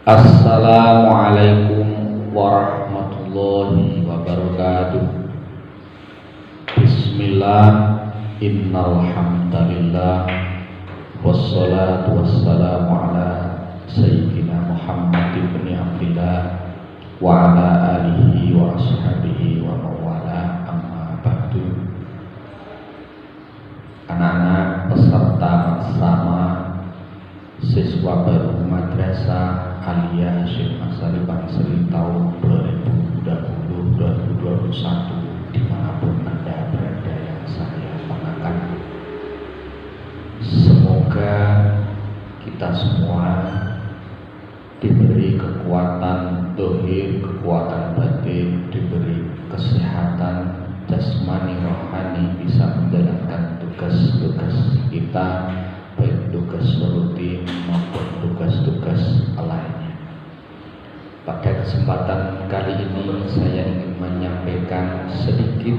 Assalamualaikum warahmatullahi wabarakatuh. Bismillah, innal hamdalillah, wassalatu wassalamu ala sayyidina Muhammad ibn Abdillah wa ala alihi wa ashabihi wa mawala, amma ba'du. Anak-anak peserta bersama siswa baru Madrasah Aliyah Syekh Asari Bangsri tahun 2020-2021 dimanapun Anda berada yang saya banggakan. Semoga kita semua diberi kekuatan dohir, kekuatan batin, diberi kesehatan jasmani rohani, bisa menjalankan tugas-tugas kita, baik tugas rutin maupun tugas-tugas lainnya. Pada kesempatan kali ini saya ingin menyampaikan sedikit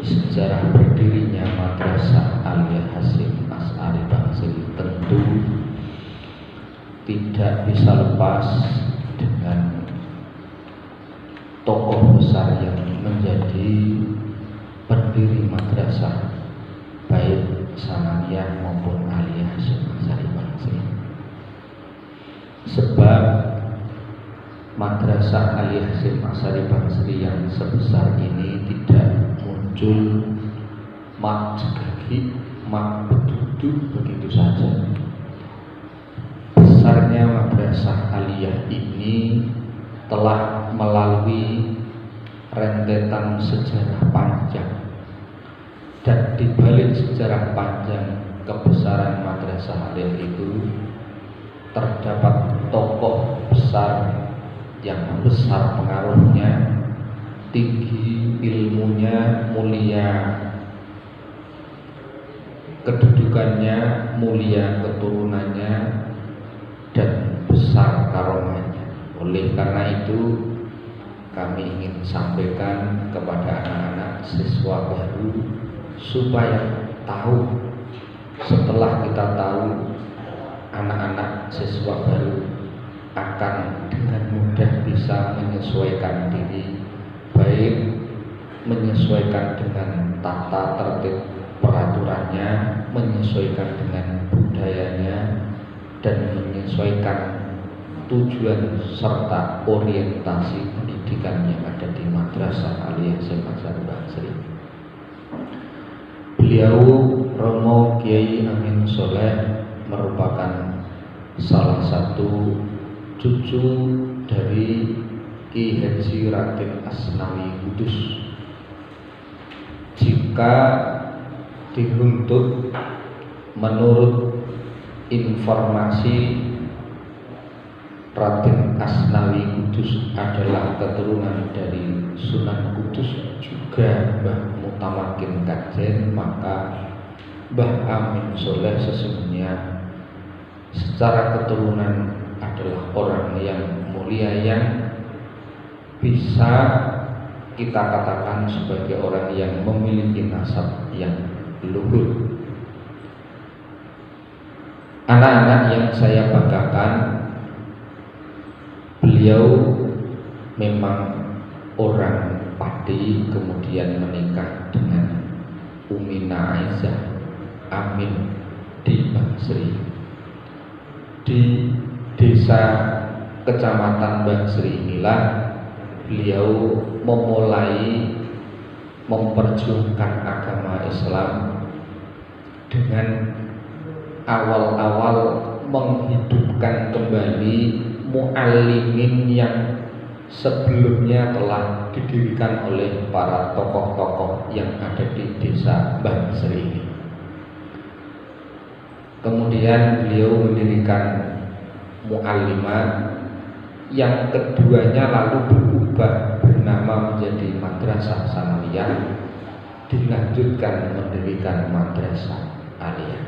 sejarah berdirinya Madrasah Aliyah Hasyim As'ari Bangsri. Tentu tidak bisa lepas dengan tokoh besar yang menjadi pendiri madrasah baik Sanawiyah maupun Aliyah Hasyim As'ari Bangsri. Sebab Madrasah Aliyah Hasyim As'ari Bangsri yang sebesar ini tidak muncul mak jegagi, mak bedudu begitu saja. Besarnya Madrasah Aliyah ini telah melalui rentetan sejarah panjang. Dan di balik sejarah panjang kebesaran Madrasah Aliyah itu terdapat tokoh besar yang besar pengaruhnya, tinggi ilmunya, mulia kedudukannya, mulia keturunannya, dan besar karomahnya. Oleh karena itu kami ingin sampaikan kepada anak-anak siswa baru supaya tahu, setelah kita tahu, anak-anak siswa baru akan dengan mudah bisa menyesuaikan diri, baik menyesuaikan dengan tata tertib peraturannya, menyesuaikan dengan budayanya, dan menyesuaikan tujuan serta orientasi pendidikan yang ada di Madrasah Aliyah Hasyim As'ari Bangsri. Beliau Romo Kiai Amin Soleh merupakan salah satu cucu dari Ki Haji Raden Asnawi Kudus. Jika diruntut menurut informasi, Raden Asnawi Kudus adalah keturunan dari Sunan Kudus, juga Mbah Mutamakin Kajen, maka Mbah Amin Soleh sesungguhnya secara keturunan adalah orang yang mulia, yang bisa kita katakan sebagai orang yang memiliki nasab yang luhur. Anak-anak yang saya banggakan, beliau memang orang Pati, kemudian menikah dengan Umina Aisyah Amin di Bangsri. Di desa Kecamatan Bangsri inilah beliau memulai memperjuangkan agama Islam dengan awal-awal menghidupkan kembali muallimin yang sebelumnya telah didirikan oleh para tokoh-tokoh yang ada di desa Bangsri ini. Kemudian beliau mendirikan muallimat, yang keduanya lalu berubah bernama menjadi Madrasah Sanawiyah, dilanjutkan mendirikan Madrasah Aliyah.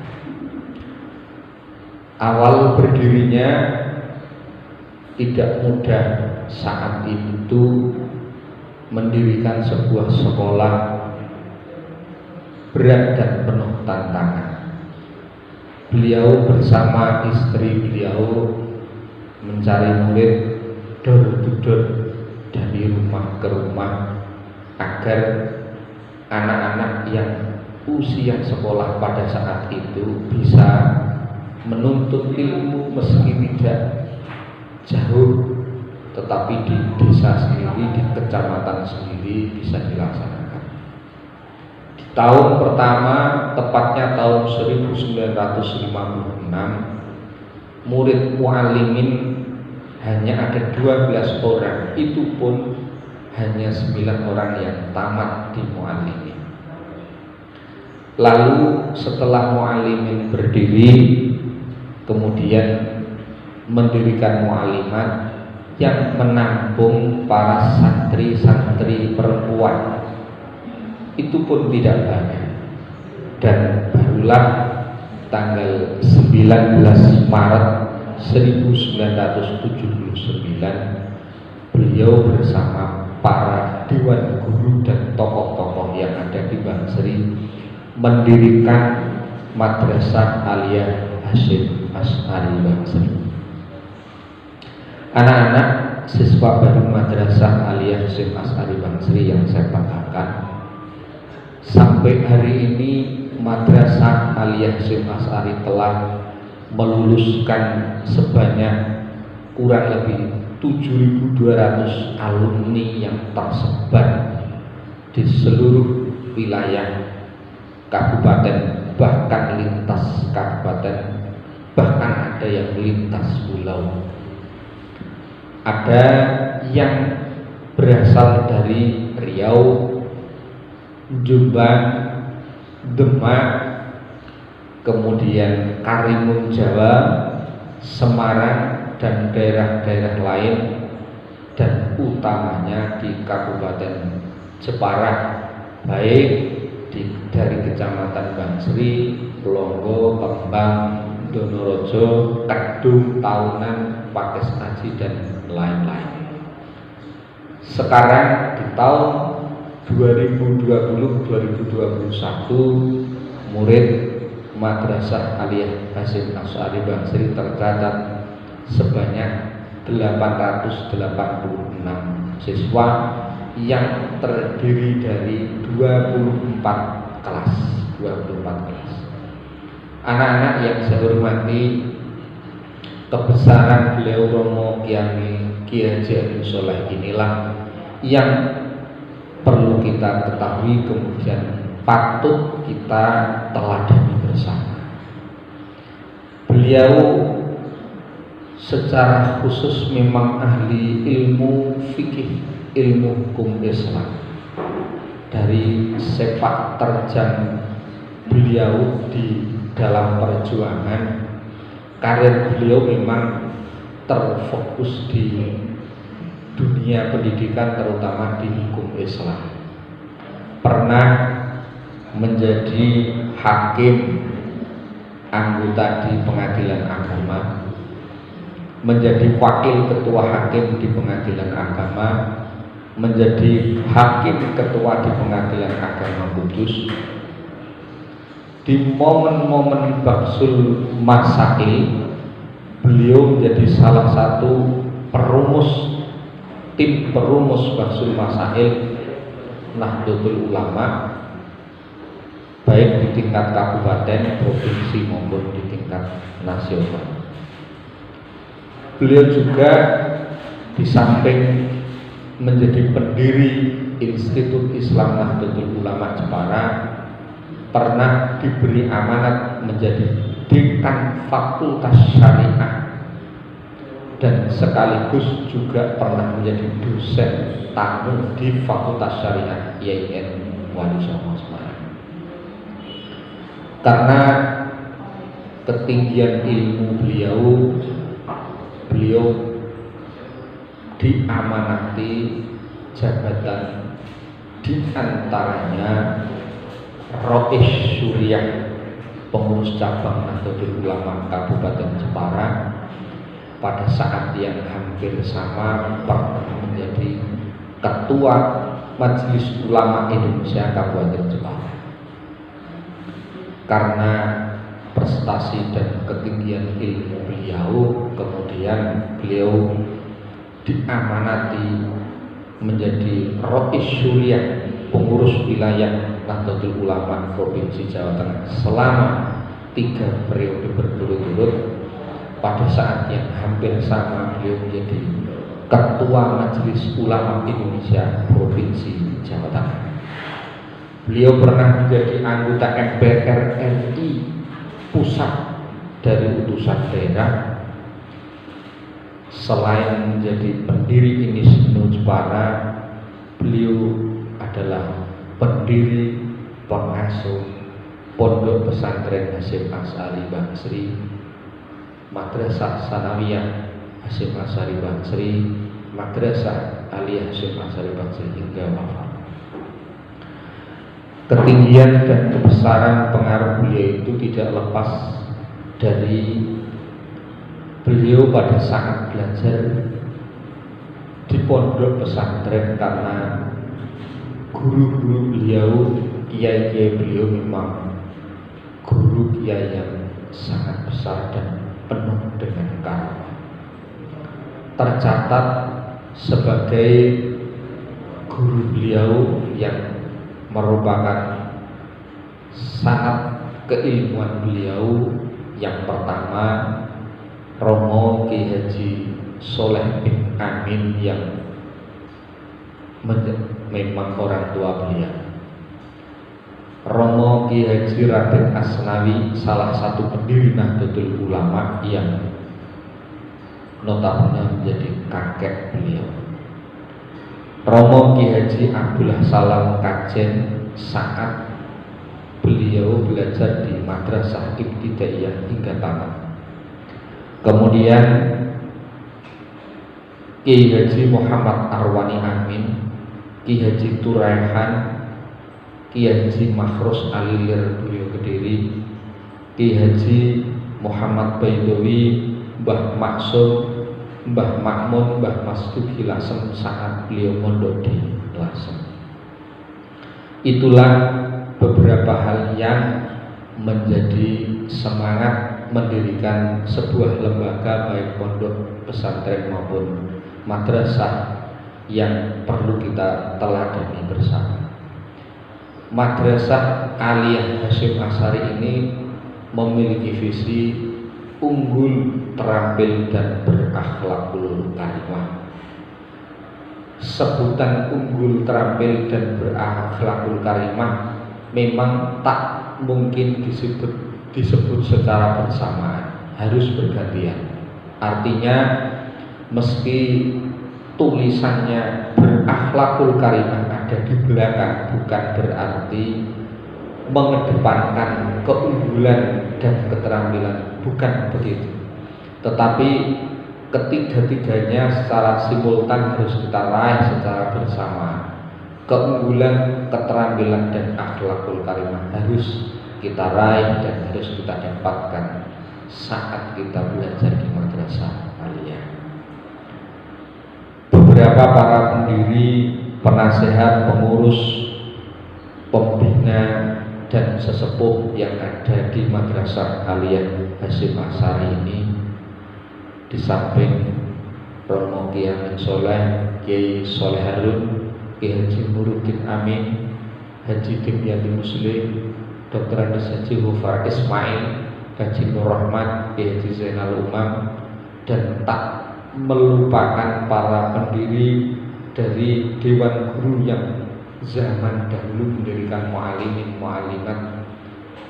Awal berdirinya tidak mudah saat itu mendirikan sebuah sekolah, berat dan penuh tantangan. Beliau bersama istri beliau mencari murid door to door, dari rumah ke rumah, agar anak-anak yang usia sekolah pada saat itu bisa menuntut ilmu meski tidak jauh, tetapi di desa sendiri, di kecamatan sendiri bisa dilaksanakan. Di tahun pertama, tepatnya tahun 1956, murid muallimin hanya ada 12 orang, itu pun hanya 9 orang yang tamat di muallimin. Lalu setelah muallimin berdiri, kemudian mendirikan muallimat yang menampung para santri-santri perempuan, itu pun tidak banyak. Dan barulah tanggal 19 Maret 1979 beliau bersama para dewan guru dan tokoh-tokoh yang ada di Bangsri mendirikan Madrasah Aliyah Hasyim Asy'ari Bangsri. Anak-anak siswa baru Madrasah Aliyah Hasyim Asy'ari Bangsri yang saya banggakan, sampai hari ini Madrasah Aliyah Hasyim Asy'ari telah meluluskan sebanyak kurang lebih 7.200 alumni yang tersebar di seluruh wilayah kabupaten, bahkan lintas kabupaten, bahkan ada yang lintas pulau. Ada yang berasal dari Riau, Jombang, Demak, kemudian Karimun Jawa, Semarang, dan daerah-daerah lain, dan utamanya di Kabupaten Jepara, baik dari Kecamatan Bangsri, Plonggo, Kembang, Donorojo, Kedung, Taunan, Pakis Aji, dan lain-lain. Sekarang di tahun 2020-2021 murid Madrasah Aliyah Hasyim Asy'ari Bangsri tercatat sebanyak 886 siswa yang terdiri dari 24 kelas. Anak-anak yang saya hormati, kebesaran beliau Romo Kiai Haji Abdul Sholeh inilah yang perlu kita ketahui, kemudian patut kita teladani bersama. Beliau secara khusus memang ahli ilmu fikih, ilmu hukum Islam. Dari sepak terjang beliau di dalam perjuangan, karir beliau memang terfokus di dunia pendidikan, terutama di hukum Islam. Pernah menjadi hakim anggota di pengadilan agama, menjadi wakil ketua hakim di pengadilan agama, menjadi hakim ketua di pengadilan agama Kudus. Di momen-momen Baksul Masail, beliau menjadi salah satu tim perumus Baksul Masail Nahdlatul Ulama, baik di tingkat kabupaten, provinsi maupun di tingkat nasional. Beliau juga di samping menjadi pendiri Institut Islam Nahdlatul Ulama Jepara, pernah diberi amanat menjadi dekan Fakultas Syariah dan sekaligus juga pernah menjadi dosen tamu di Fakultas Syariah IAIN Wali Songo Semarang. Karena ketinggian ilmu beliau diamanati jabatan di antaranya Rois Suriah, pengurus cabang Nahdlatul Ulama Kabupaten Jepara. Pada saat yang hampir sama pernah menjadi Ketua Majelis Ulama Indonesia Kabupaten Jepara. Karena prestasi dan ketinggian ilmu beliau, kemudian beliau diamanati menjadi Rais Syuriah, pengurus wilayah Nahdlatul Ulama Provinsi Jawa Tengah selama 3 periode berturut-turut. Pada saat yang hampir sama beliau menjadi Ketua Majelis Ulama Indonesia Provinsi Jawa Tengah. Beliau pernah menjadi anggota MPR RI pusat dari utusan daerah. Selain menjadi pendiri Inisiatif Jepara, beliau adalah pendiri pengasuh Pondok Pesantren Hasyim Asy'ari Bangsri, Madrasah Sanawiyah Hasyim Asy'ari Bangsri, Madrasah Aliyah Hasyim Asy'ari Bangsri hingga wafat. Ketinggian dan kebesaran pengaruh beliau itu tidak lepas dari beliau pada saat belajar di pondok pesantren, karena guru-guru beliau, kiai-kiai beliau memang guru kiai yang sangat besar dan penuh dengan karamah. Tercatat sebagai guru beliau yang merupakan sangat keilmuan beliau yang pertama, Romo Ki Haji Soleh bin Amin yang memang orang tua beliau. Romo Ki Haji Raden Asnawi, salah satu pendiri Nahdlatul Ulama yang notabene menjadi kakek beliau. Romo Ki Haji Abdullah Salam Kajen saat beliau belajar di Madrasah Ibtidaiyah hingga tamat. Kemudian Ki Haji Muhammad Arwani Amin, Ki Haji Turaihan, Ki Haji Makhrus Alilir beliau Kediri, Ki Haji Muhammad Baidowi, Mbah Maksum, Mbah Makmun, Mbah Masduki Lasem saat beliau mondok di Lasem. Itulah beberapa hal yang menjadi semangat mendirikan sebuah lembaga baik pondok pesantren maupun madrasah yang perlu kita teladani bersama. Madrasah Aliyah Hasyim Asy'ari ini memiliki visi unggul, terampil dan berakhlakul karimah. Sebutan unggul, terampil dan berakhlakul karimah memang tak mungkin disebut secara bersamaan, harus bergantian. Artinya meski tulisannya berakhlakul karimah ada di belakang, bukan berarti mengedepankan keunggulan dan keterampilan, bukan begitu. Tetapi ketiga-tiganya secara simultan harus kita raih secara bersama. Keunggulan, keterampilan dan akhlakul karimah harus kita raih dan harus kita dapatkan saat kita belajar di madrasah aliyah. Beberapa para pendiri, penasehat, pengurus, pembina dan sesepuh yang ada di Madrasah Aliyah Hasyim Asy'ari ini, di samping Romo Ki Amin Soleh, Kiai Soleh Harun, Kiai Haji Nuruddin Amin, Haji Dimyati Muslim, Dr. Andes Haji Hufar Ismail, Haji Nur Rahmat, Kiai Haji Zainal Umam, dan tak melupakan para pendiri dari Dewan Guru yang zaman dahulu mendirikan mu'alimin mu'alimat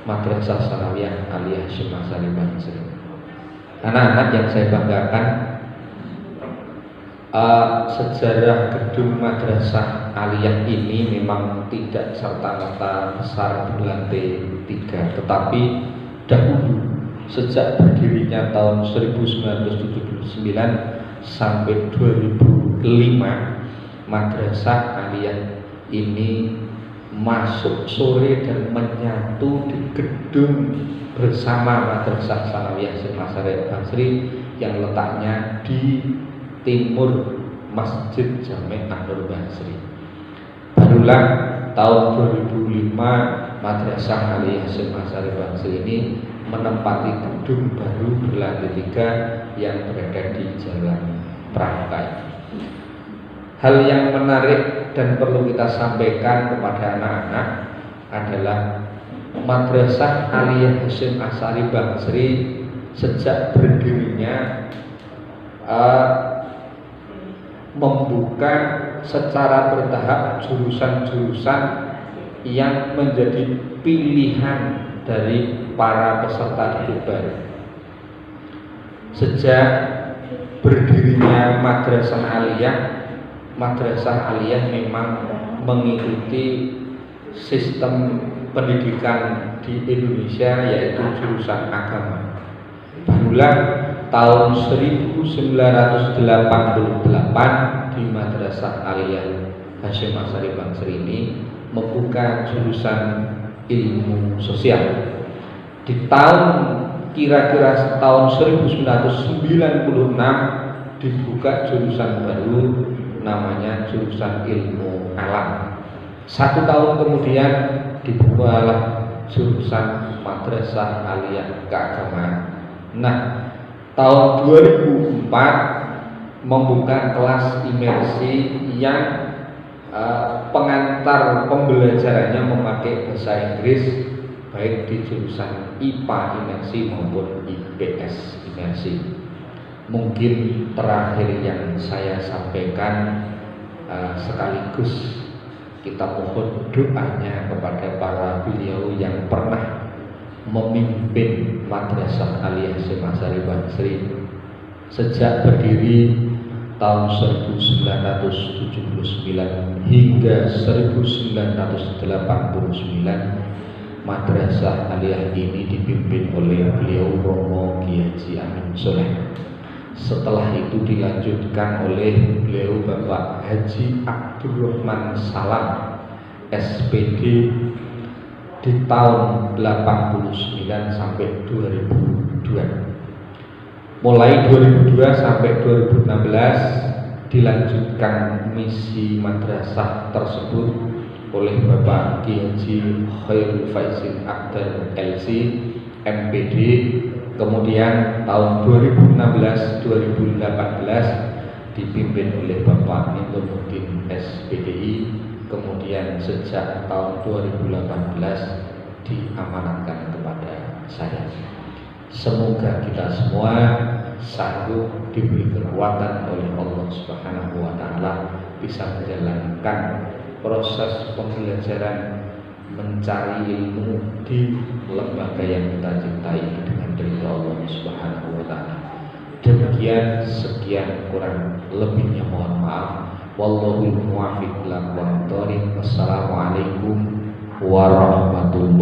Madrasah Sanawiyah Aliyah Hasyim Asy'ari Bangsri. Anak-anak yang saya banggakan, sejarah gedung Madrasah Aliyah ini memang tidak serta-merta besar berlantai 3, tetapi dahulu sejak berdirinya tahun 1979 sampai 2005 Madrasah Aliyah ini masuk sore dan menyatu di gedung bersama Madrasah Sanawiyah Hasyim Asy'ari Bangsri yang letaknya di timur Masjid Jami' An-Nur Bangsri. Barulah tahun 2005 Madrasah Aliyah Hasyim Asy'ari Bangsri ini menempati gedung baru berlantai 3 yang berada di Jalan Prangkai. Hal yang menarik dan perlu kita sampaikan kepada anak-anak adalah Madrasah Aliyah Hasyim Asy'ari Bangsri sejak berdirinya membuka secara bertahap jurusan-jurusan yang menjadi pilihan dari para peserta didik baru. Sejak berdirinya Madrasah Aliyah memang mengikuti sistem pendidikan di Indonesia, yaitu jurusan agama. Barulah tahun 1988 di Madrasah Aliyah Hasyim Asy'ari Bangsri ini membuka jurusan ilmu sosial. Di kira-kira tahun 1996 dibuka jurusan baru namanya jurusan ilmu alam. 1 tahun kemudian dibukalah jurusan Madrasah Aliyah Keagamaan. Nah, tahun 2004 membuka kelas imersi yang pengantar pembelajarannya memakai bahasa Inggris, baik di jurusan IPA imersi maupun IPS imersi. Mungkin terakhir yang saya sampaikan, sekaligus kita mohon doanya kepada para beliau yang pernah memimpin Madrasah Aliyah Hasyim Asy'ari Bangsri sejak berdiri tahun 1979 hingga 1989. Madrasah Aliyah ini dipimpin oleh beliau Romo Kiai Haji Amin Soleh. Setelah itu dilanjutkan oleh beliau Bapak Haji Abdurrahman Salam SPD di tahun 89 sampai 2002. Mulai 2002 sampai 2016 dilanjutkan misi madrasah tersebut oleh Bapak Kiai Haji Khairul Faizin Akbar LC MPD. Kemudian tahun 2016-2018 dipimpin oleh Bapak Nitomuddin SPDI. Kemudian sejak tahun 2018 diamanatkan kepada saya. Semoga kita semua sanggup diberi kekuatan oleh Allah Subhanahu wa taala bisa menjalankan proses pembelajaran mencari ilmu di lembaga yang kita cintai dengan ridha Allah Subhanahu wa taala. Demikian, sekian, kurang lebihnya mohon maaf. Wallahul muwaffiq ila aqwamit thoriq. Wassalamualaikum warahmatullahi